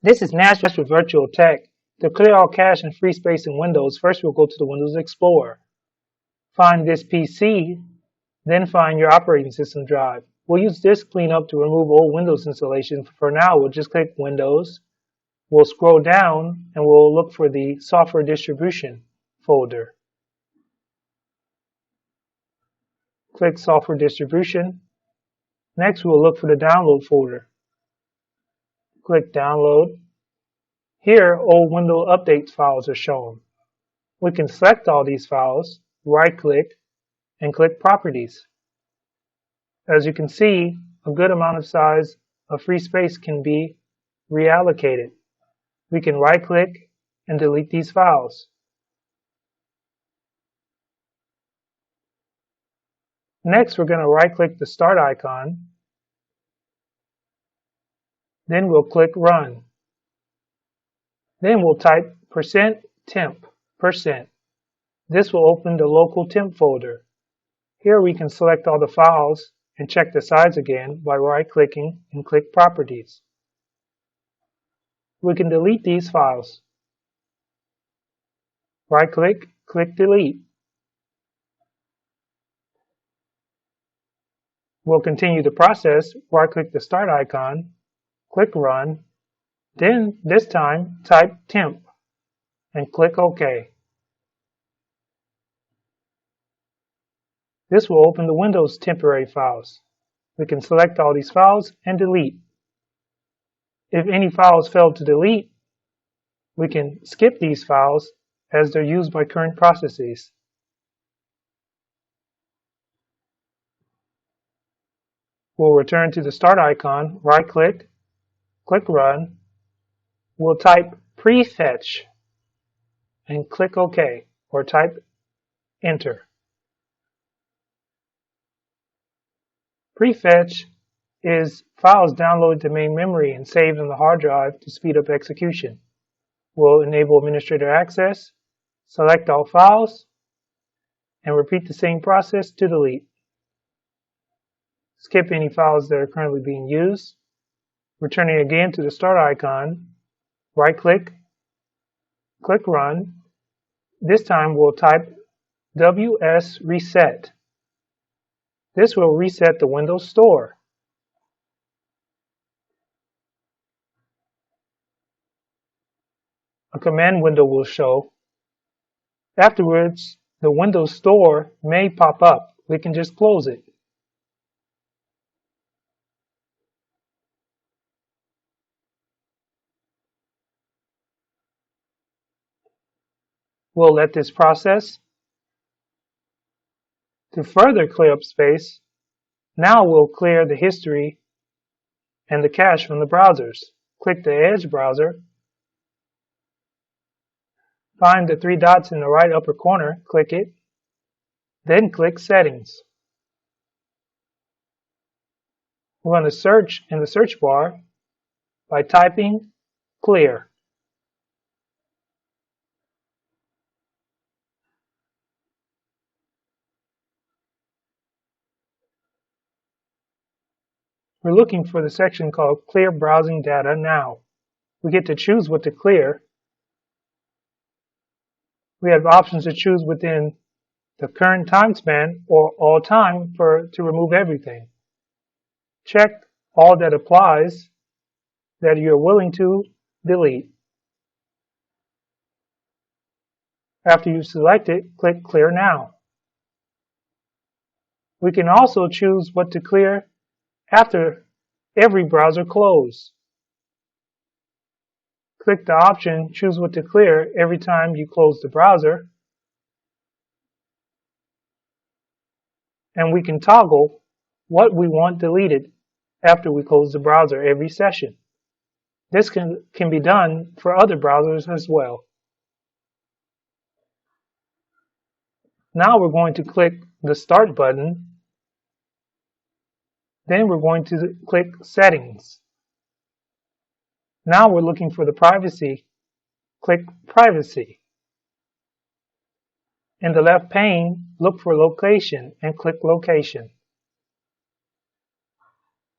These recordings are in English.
This is Nash with Virtual Tech. To clear all cache and free space in Windows, first we'll go to the Windows Explorer. Find this PC, then find your operating system drive. We'll use this cleanup to remove old Windows installation. For now, we'll just click Windows. We'll scroll down and we'll look for the Software Distribution folder. Click Software Distribution. Next, we'll look for the Download folder. Click Download. Here, old Windows Updates files are shown. We can select all these files, right-click, and click Properties. As you can see, a good amount of size of free space can be reallocated. We can right-click and delete these files. Next, we're going to right-click the Start icon. Then we'll click Run. Then we'll type %temp%. This will open the local temp folder. Here we can select all the files and check the size again by right-clicking and click Properties. We can delete these files. Right-click, click Delete. We'll continue the process. Right-click the Start icon, click Run, then this time type temp and click OK. This will open the Windows temporary files. We can select all these files and delete. If any files fail to delete, we can skip these files as they're used by current processes. We'll return to the Start icon, right-click, click Run. We'll type prefetch and click OK or type Enter. Prefetch is files downloaded to main memory and saved on the hard drive to speed up execution. We'll enable administrator access, select all files, and repeat the same process to delete. Skip any files that are currently being used. Returning again to the Start icon, right-click, click Run. This time we'll type WS Reset. This will reset the Windows Store. A command window will show. Afterwards, the Windows Store may pop up. We can just close it. We'll let this process. To further clear up space, now we'll clear the history and the cache from the browsers. Click the Edge browser. Find the three dots in the right upper corner, click it, then click Settings. We're going to search in the search bar by typing Clear. We're looking for the section called Clear Browsing Data Now. We get to choose what to clear. We have options to choose within the current time span or all time to remove everything. Check all that applies that you're willing to delete. After you select it, click Clear Now. We can also choose what to clear after every browser close. Click the option Choose What to Clear every time you close the browser. And we can toggle what we want deleted after we close the browser every session. This can be done for other browsers as well. Now we're going to click the Start button. Then we're going to click Settings. Now we're looking for the privacy. Click Privacy. In the left pane, look for Location and click Location.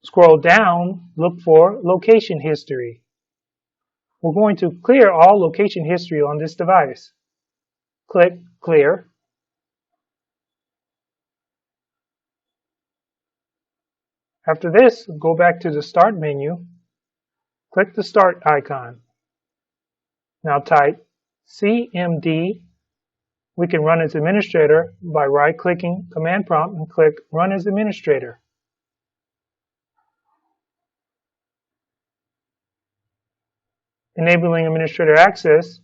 Scroll down, look for Location History. We're going to clear all location history on this device. Click Clear. After this, go back to the Start menu. Click the Start icon. Now type CMD. We can run as administrator by right-clicking Command Prompt and click Run as Administrator. Enabling administrator access,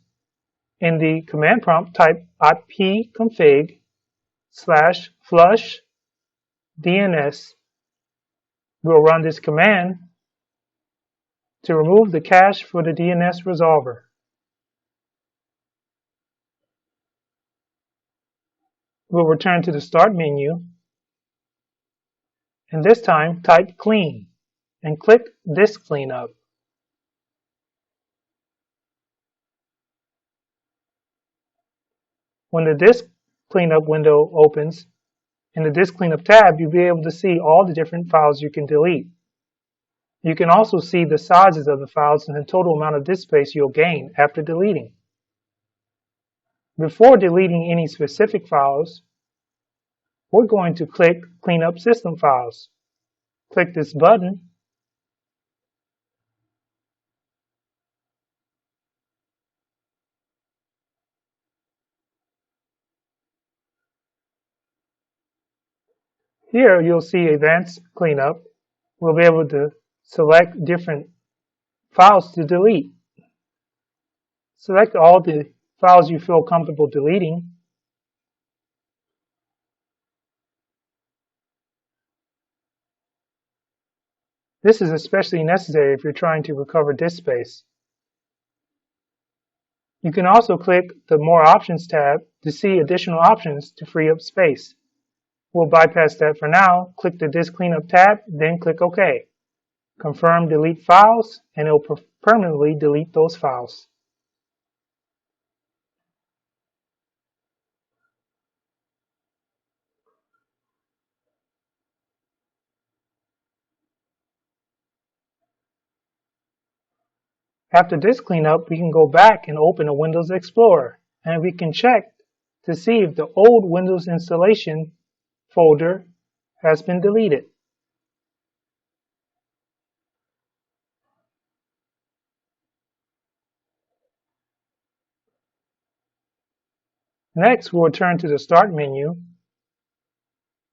in the Command Prompt type ipconfig/flush DNS. We'll run this command to remove the cache for the DNS resolver. We'll return to the Start menu, and this time type Clean and click Disk Cleanup. When the Disk Cleanup window opens, in the Disk Cleanup tab, you'll be able to see all the different files you can delete. You can also see the sizes of the files and the total amount of disk space you'll gain after deleting. Before deleting any specific files, we're going to click Clean Up System Files. Click this button. Here you'll see Advanced Cleanup. We'll be able to select different files to delete. Select all the files you feel comfortable deleting. This is especially necessary if you're trying to recover disk space. You can also click the More Options tab to see additional options to free up space. We'll bypass that for now. Click the Disk Cleanup tab, then click OK. Confirm Delete Files, and it will permanently delete those files. After disk cleanup, we can go back and open a Windows Explorer, and we can check to see if the old Windows installation folder has been deleted. Next, we'll return to the Start menu,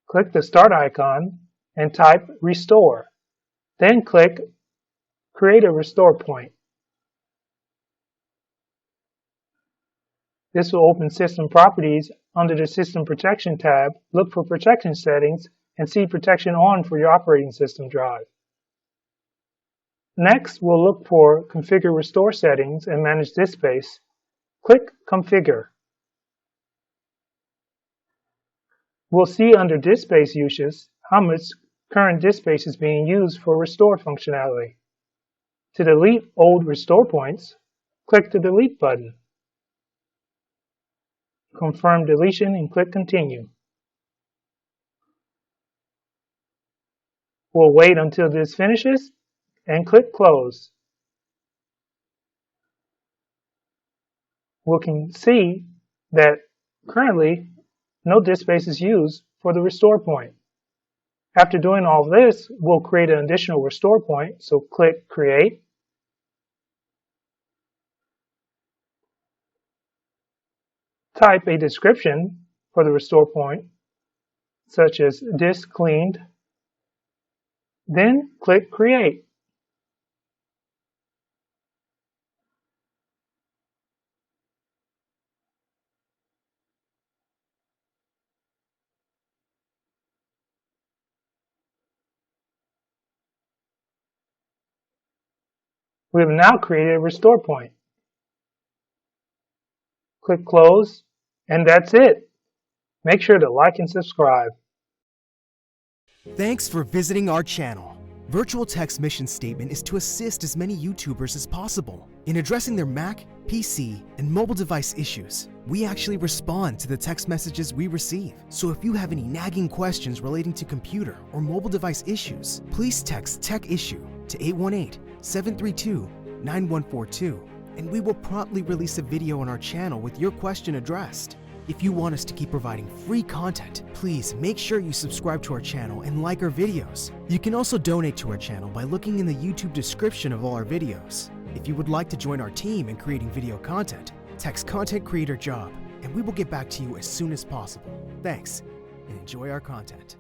click the Start icon, and type Restore. Then click Create a Restore Point. This will open System Properties. Under the System Protection tab, look for Protection Settings and see Protection On for your operating system drive. Next, we'll look for Configure Restore Settings and manage disk space. Click Configure. We'll see under disk space uses how much current disk space is being used for restore functionality. To delete old restore points, click the Delete button. Confirm deletion and click Continue. We'll wait until this finishes and click Close. We can see that currently no disk space is used for the restore point. After doing all this, we'll create an additional restore point, so click Create. Type a description for the restore point, such as disk cleaned, then click Create. We have now created a restore point. Click Close, and that's it. Make sure to like and subscribe. Thanks for visiting our channel. Virtual Tech's mission statement is to assist as many YouTubers as possible in addressing their Mac, PC, and mobile device issues. We actually respond to the text messages we receive. So if you have any nagging questions relating to computer or mobile device issues, please text Tech Issue to 818-732-9142 and we will promptly release a video on our channel with your question addressed. If you want us to keep providing free content, please make sure you subscribe to our channel and like our videos. You can also donate to our channel by looking in the YouTube description of all our videos. If you would like to join our team in creating video content, text Content Creator Job, and we will get back to you as soon as possible. Thanks, and enjoy our content.